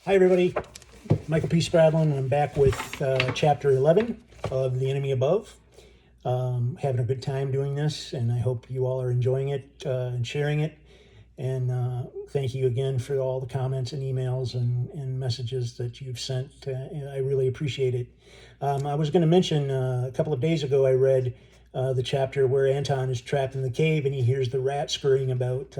Hi, everybody. Michael P. Spradlin, and I'm back with Chapter 11 of The Enemy Above. Having a good time doing this, and I hope you all are enjoying it and sharing it. And thank you again for all the comments and emails and messages that you've sent. I really appreciate it. I was going to mention a couple of days ago I read the chapter where Anton is trapped in the cave and he hears the rat scurrying about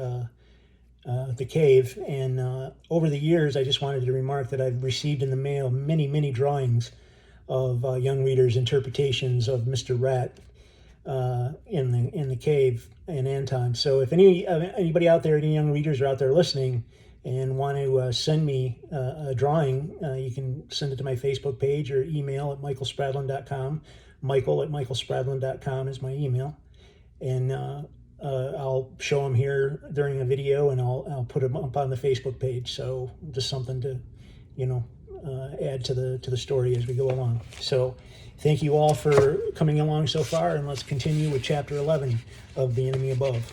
the cave. And over the years, I just wanted to remark that I've received in the mail many drawings of young readers' interpretations of Mr. Rat in the cave and Anton. So if anybody out there, any young readers are out there listening and want to send me a drawing, you can send it to my Facebook page or email at michaelspradlin.com. Michael@michaelspradlin.com is my email. And I'll show them here during a video, and I'll put them up on the Facebook page. So just something to, add to the story as we go along. So thank you all for coming along so far, and let's continue with Chapter 11 of The Enemy Above.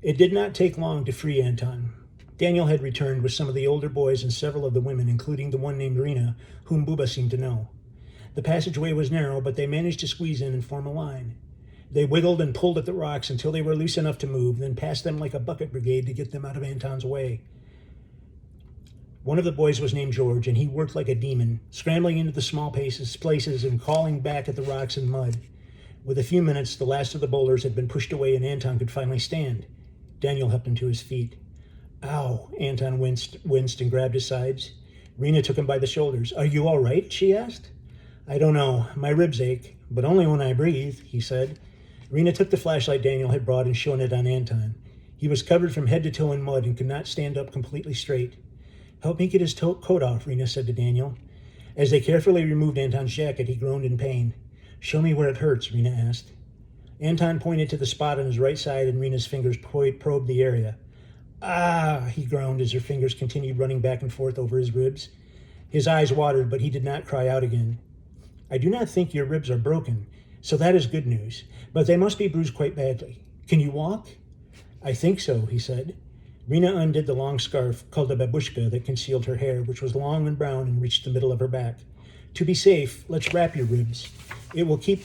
It did not take long to free Anton. Daniel had returned with some of the older boys and several of the women, including the one named Rena, whom Bubba seemed to know. The passageway was narrow, but they managed to squeeze in and form a line. They wiggled and pulled at the rocks until they were loose enough to move, then passed them like a bucket brigade to get them out of Anton's way. One of the boys was named George, and he worked like a demon, scrambling into the small places and calling back at the rocks and mud. With a few minutes, the last of the boulders had been pushed away and Anton could finally stand. Daniel helped him to his feet. Ow! Anton winced and grabbed his sides. Rena took him by the shoulders. Are you all right? She asked. I don't know. My ribs ache, but only when I breathe, he said. Rena took the flashlight Daniel had brought and shone it on Anton. He was covered from head to toe in mud and could not stand up completely straight. Help me get his coat off, Rena said to Daniel. As they carefully removed Anton's jacket, he groaned in pain. Show me where it hurts, Rena asked. Anton pointed to the spot on his right side, and Rena's fingers probed the area. Ah, he groaned as her fingers continued running back and forth over his ribs. His eyes watered, but he did not cry out again. I do not think your ribs are broken, so that is good news, but they must be bruised quite badly. Can you walk? I think so, he said. Rena undid the long scarf, called a babushka, that concealed her hair, which was long and brown and reached the middle of her back. To be safe, let's wrap your ribs. It will keep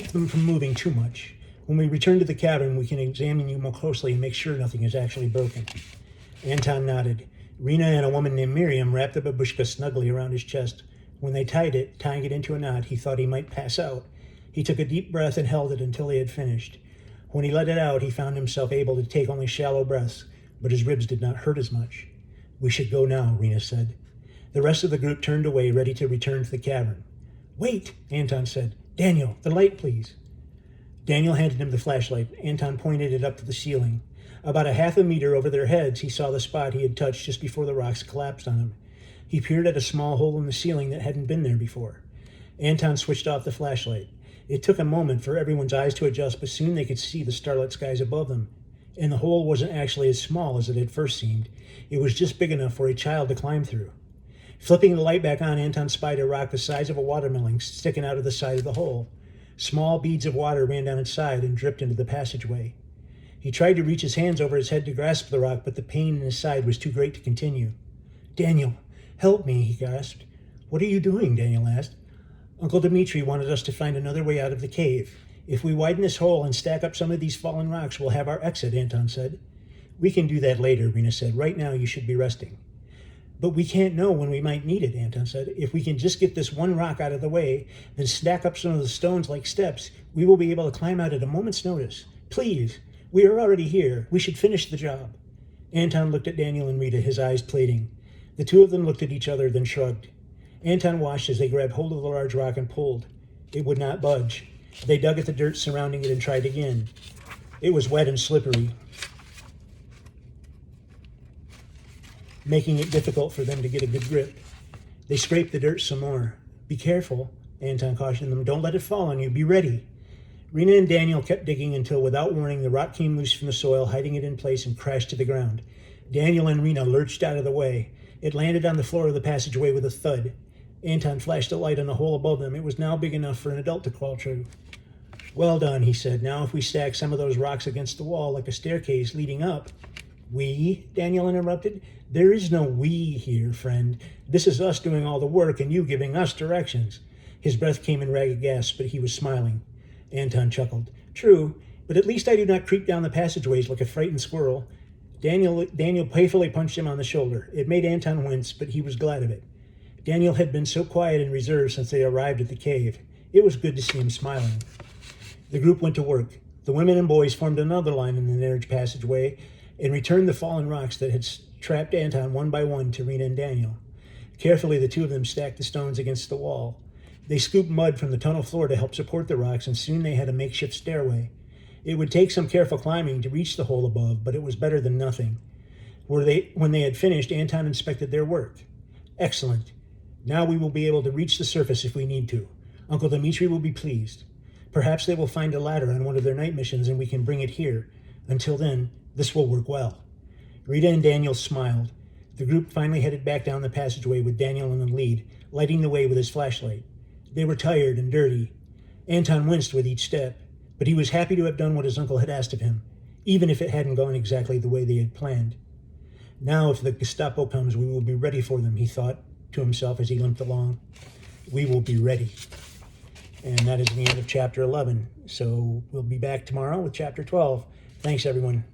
them from moving too much. When we return to the cabin, we can examine you more closely and make sure nothing is actually broken. Anton nodded. Rena and a woman named Miriam wrapped the babushka snugly around his chest. When they tying it into a knot, he thought he might pass out. He took a deep breath and held it until they had finished. When he let it out, he found himself able to take only shallow breaths, but his ribs did not hurt as much. We should go now, Rena said. The rest of the group turned away, ready to return to the cavern. Wait, Anton said. Daniel, the light, please. Daniel handed him the flashlight. Anton pointed it up to the ceiling. About a half a meter over their heads, he saw the spot he had touched just before the rocks collapsed on him. He peered at a small hole in the ceiling that hadn't been there before. Anton switched off the flashlight. It took a moment for everyone's eyes to adjust, but soon they could see the starlit skies above them. And the hole wasn't actually as small as it had first seemed. It was just big enough for a child to climb through. Flipping the light back on, Anton spied a rock the size of a watermelon sticking out of the side of the hole. Small beads of water ran down its side and dripped into the passageway. He tried to reach his hands over his head to grasp the rock, but the pain in his side was too great to continue. Daniel, help me, he gasped. What are you doing? Daniel asked. Uncle Dmitri wanted us to find another way out of the cave. If we widen this hole and stack up some of these fallen rocks, we'll have our exit, Anton said. We can do that later, Rena said. Right now you should be resting. But we can't know when we might need it, Anton said. If we can just get this one rock out of the way, then stack up some of the stones like steps, we will be able to climb out at a moment's notice. Please, we are already here. We should finish the job. Anton looked at Daniel and Rita, his eyes plating. The two of them looked at each other, then shrugged. Anton watched as they grabbed hold of the large rock and pulled. It would not budge. They dug at the dirt surrounding it and tried again. It was wet and slippery, making it difficult for them to get a good grip. They scraped the dirt some more. Be careful, Anton cautioned them. Don't let it fall on you. Be ready. Rena and Daniel kept digging until, without warning, the rock came loose from the soil, hiding it in place, and crashed to the ground. Daniel and Rena lurched out of the way. It landed on the floor of the passageway with a thud. Anton flashed a light on the hole above them. It was now big enough for an adult to crawl through. Well done, he said. Now if we stack some of those rocks against the wall like a staircase leading up. We? Daniel interrupted. There is no we here, friend. This is us doing all the work and you giving us directions. His breath came in ragged gasps, but he was smiling. Anton chuckled. True, but at least I do not creep down the passageways like a frightened squirrel. Daniel playfully punched him on the shoulder. It made Anton wince, but he was glad of it. Daniel had been so quiet and reserved since they arrived at the cave. It was good to see him smiling. The group went to work. The women and boys formed another line in the narrow passageway and returned the fallen rocks that had trapped Anton one by one to Rena and Daniel. Carefully, the two of them stacked the stones against the wall. They scooped mud from the tunnel floor to help support the rocks, and soon they had a makeshift stairway. It would take some careful climbing to reach the hole above, but it was better than nothing. When they had finished, Anton inspected their work. Excellent. Now we will be able to reach the surface if we need to. Uncle Dmitri will be pleased. Perhaps they will find a ladder on one of their night missions and we can bring it here. Until then, this will work well. Rita and Daniel smiled. The group finally headed back down the passageway with Daniel in the lead, lighting the way with his flashlight. They were tired and dirty. Anton winced with each step, but he was happy to have done what his uncle had asked of him, even if it hadn't gone exactly the way they had planned. Now, if the Gestapo comes, we will be ready for them, he thought to himself as he limped along. We will be ready. And that is the end of chapter 11. So we'll be back tomorrow with chapter 12. Thanks, everyone.